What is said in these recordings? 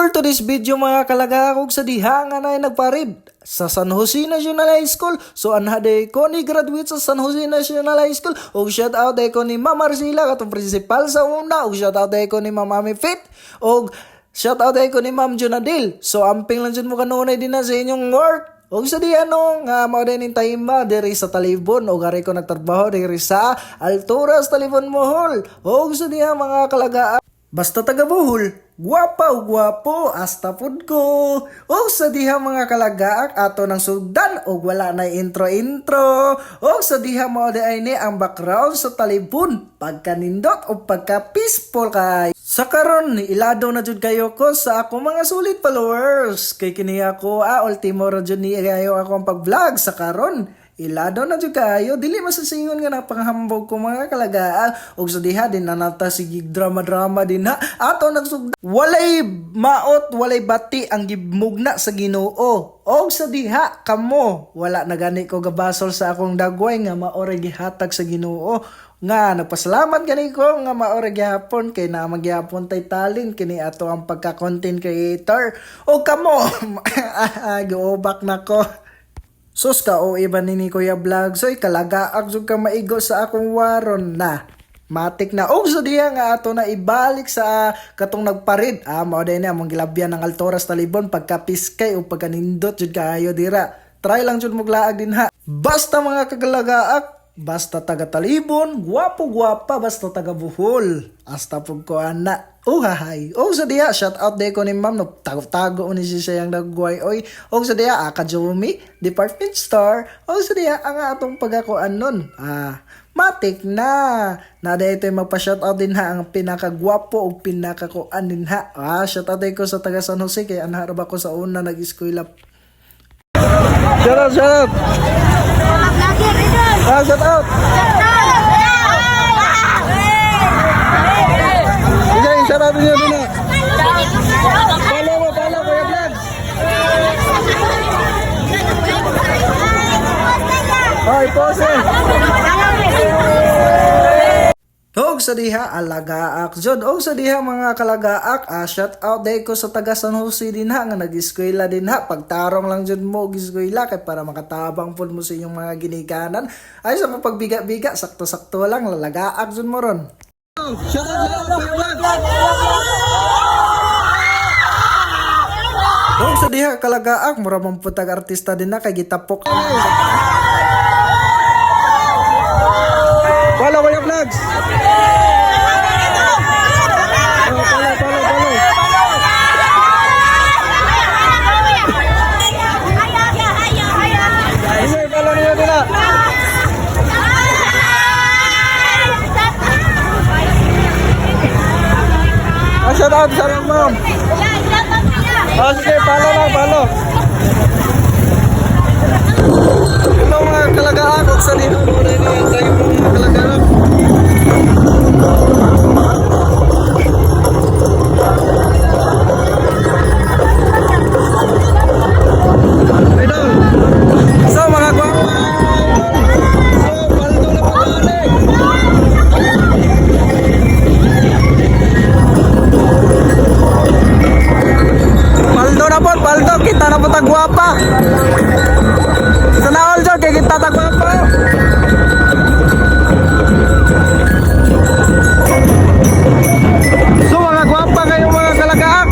For today's video mga kalagakog sa diha nga na nagparid sa San Jose National High School. So anhaday ko ni graduate sa San Jose National High School. Og shout out day ko ni Ma'am Marcela katong principal sa una. Og shout out day ko ni Ma'am Ami Fit. Og shout out day ko ni Ma'am Junadil. So amping lang dyan mo kanunay din na sa inyong work. Og sa di nga mao din ning time diri sa Talibon og ari ko nagtrabaho diri sa Alturas Talibon Mohol. Og sa diha mga kalagaan basta taga Bohol, guwapa o guwapo, hasta pud ko. O sa diha mga kalagaak, ato ng sugdan, o wala na intro-intro. O sa diha mo ay ni ang background sa Talibon, pagkanindot o pagka-peaceful kay. Sa karon ilado na jud kayo ko sa ako mga sulit followers. Kay kini ako, ultimo ra jud ni kayo ako ang pag-vlog sa karon. Ilado na jud kayo, dili masasingon nga napanghambog ko mga kalagaan. Og sa diha din nanata sige drama din ha. Ato nagsugda. Walay maot, walay bati ang gibmugna sa Ginoo. Og sa diha kamo, wala na gani ko gabasol sa akong dagway nga maore gihatag sa Ginoo. Nga nagpasalamat gani ko nga maore gihapon kay na magyapon tay talent kini ato ang pagka-content creator. Og kamo, giobak na ko. Sus ka o iba ni Kuya Vlog. So ikalagaak jud ka maigo sa akong waron na. Matik na. Og so diha nga ato na ibalik sa katong nagparid. Mao din among gilabyan ng Alturas Talibon pagkapiskay o pagkanindot jud kaayo dira. Try lang jud moglaag din ha. Basta mga kagalagaak, basta taga Talibon, guwapo-guwapa, basta taga Bohol. Hasta pug ko ana. Hahay. O sa diya, shout out day ko ni ma'am, tago-tago ni siya yung nagguay. Oy, o sa diya, Akajumi, department store. O sa diya, ang atong pagakuan nun. Matik na. Nada ito yung magpa-shout out din ha, ang pinakagwapo o pinakakuan din ha. Shout out day ko sa taga San Jose, kaya anharap ako sa una nag-eskwela. Shout out, shout out. Shout out. Shout out niyo din eh. Follow Kuya Vlog. Hoy, pose. Og sa diha alagaak jud. Og sa diha mga kalagaak, shout out day ko sa taga San Jose din ha nga nag-eskwela din ha. Pagtarong lang jud mo og eskwela kay para makatabang pud mo sa inyong mga ginikanan. Ay sa pagbiga-biga sakto-sakto lang lalagaak jud mo ron. Shout out Kuya Vlog. Og sa diha kalagaak mura man pud tag artista din na kay gitapok. Follow Kuya Vlogs. Shout out sa mga ma'am. Sige, follow. Ito mga kalagaan kung sa dito mo rin yung tayo mga kalagaan. So mga guwapo. So, paldo na pagkalig. Paldo, kita na po tagwapa. Sana all dyan, kaya kita tagwapa. So mga gwapa kayong mga kalagaak.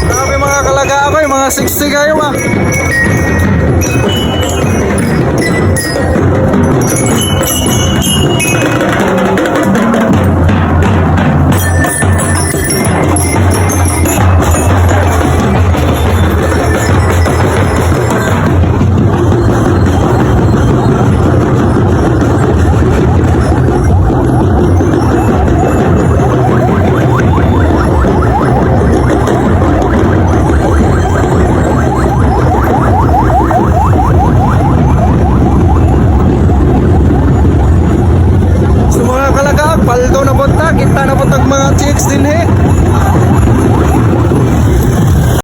Sabi mga kalagaak ko, yung mga 60 kayo ma.